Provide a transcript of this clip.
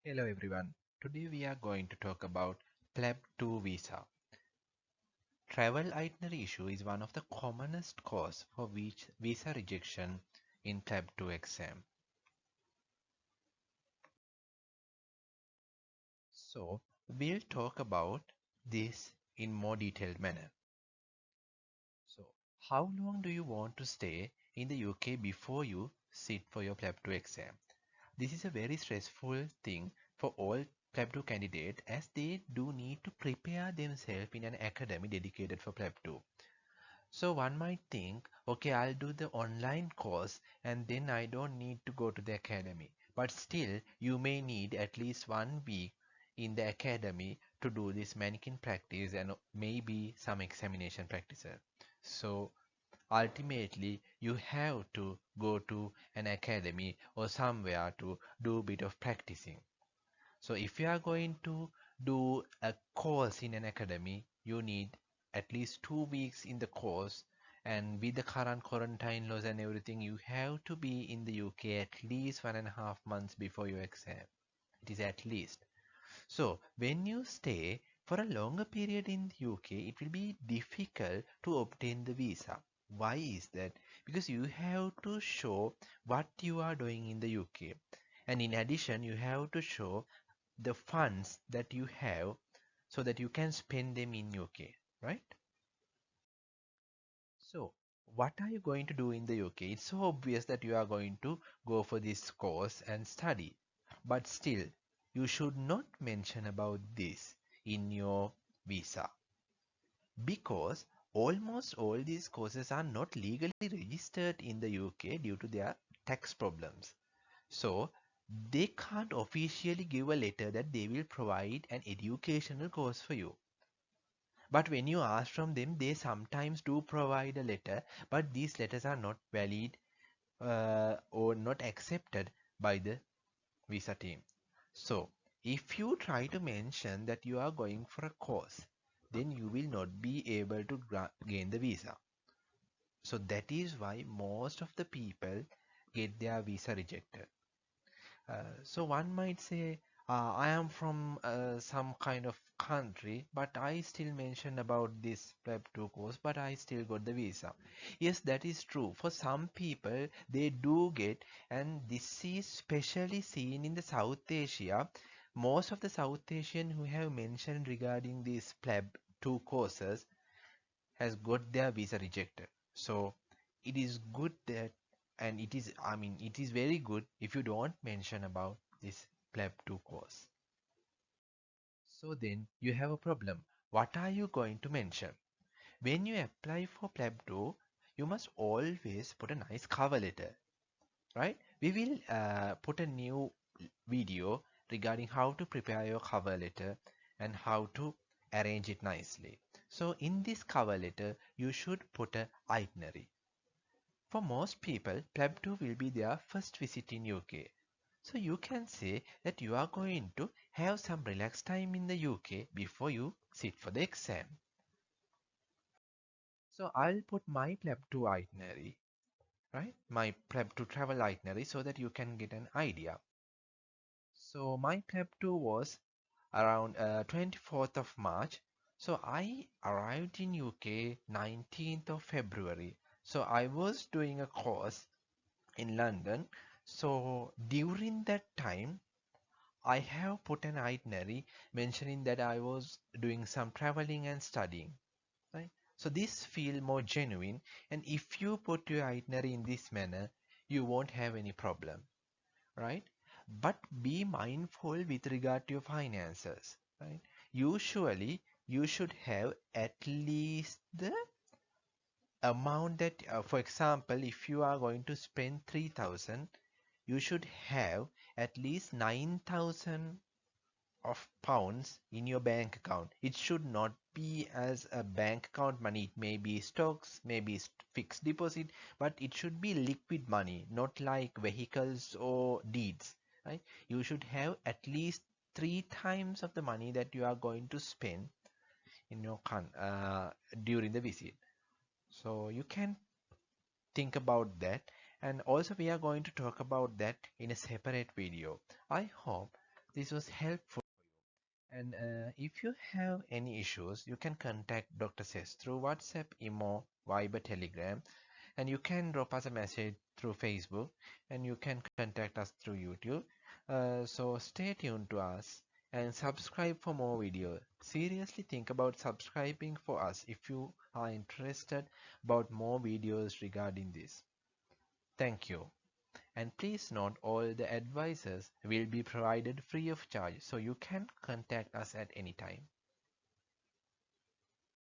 Hello everyone. Today we are going to talk about PLAB 2 visa. Travel itinerary issue is one of the commonest cause for which visa rejection in PLAB 2 exam. So we'll talk about this in more detailed manner. So how long do you want to stay in the UK before you sit for your PLAB 2 exam? This is a very stressful thing for all PLAB 2 candidates as they do need to prepare themselves in an academy dedicated for PLAB 2. So one might think, okay, I'll do the online course and then I don't need to go to the academy. But still, you may need at least 1 week in the academy to do this mannequin practice and maybe some examination practices. So ultimately, you have to go to an academy or somewhere to do a bit of practicing. So if you are going to do a course in an academy, you need at least 2 weeks in the course. And with the current quarantine laws and everything, you have to be in the UK at least 1.5 months before your exam. It is at least. So when you stay for a longer period in the UK, it will be difficult to obtain the visa. Why is that? Because you have to show what you are doing in the UK. And in addition, you have to show the funds that you have so that you can spend them in UK, right? So, what are you going to do in the UK? It's so obvious that you are going to go for this course and study. But still, you should not mention about this in your visa because almost all these courses are not legally registered in the UK due to their tax problems. So they can't officially give a letter that they will provide an educational course for you. But when you ask from them, they sometimes do provide a letter, but these letters are not valid or not accepted by the visa team. So if you try to mention that you are going for a course, then you will not be able to gain the visa. So that is why most of the people get their visa rejected. So one might say, I am from some kind of country, but I still mentioned about this PLEB 2 course, but I still got the visa. Yes, that is true. For some people, they do get, and this is specially seen in the South Asia. Most of the South Asian who have mentioned regarding these PLEB 2 courses has got their visa rejected. So it is good that, and it is, I mean, it is very good if you don't mention about this PLEB 2 course. So then you have a problem. What are you going to mention? When you apply for PLEB 2, you must always put a nice cover letter, right? We will put a new video regarding how to prepare your cover letter and how to arrange it nicely. So in this cover letter, you should put a itinerary. For most people, PLEB 2 will be their first visit in UK. So you can say that you are going to have some relaxed time in the UK before you sit for the exam. So I'll put my PLEB 2 itinerary, right? My PLEB 2 travel itinerary so that you can get an idea. So my PLEB 2 was around 24th of March. So I arrived in UK 19th of February. So I was doing a course in London. So during that time, I have put an itinerary mentioning that I was doing some traveling and studying, right? So this feel more genuine, and if you put your itinerary in this manner, you won't have any problem, right? But be mindful with regard to your finances, right? Usually, you should have at least the amount that, for example, if you are going to spend 3,000, you should have at least 9,000 of pounds in your bank account. It should not be as a bank account money. It may be stocks, maybe fixed deposit, but it should be liquid money, not like vehicles or deeds, right? You should have at least 3 times of the money that you are going to spend in your during the visit. So you can think about that, and also we are going to talk about that in a separate video. I hope this was helpful. And if you have any issues, you can contact Dr. SES through WhatsApp, Imo, Viber, Telegram, and you can drop us a message through Facebook, and you can contact us through YouTube. So stay tuned to us and subscribe for more videos. Seriously think about subscribing for us if you are interested about more videos regarding this. Thank you. And please note all the advices will be provided free of charge, so you can contact us at any time.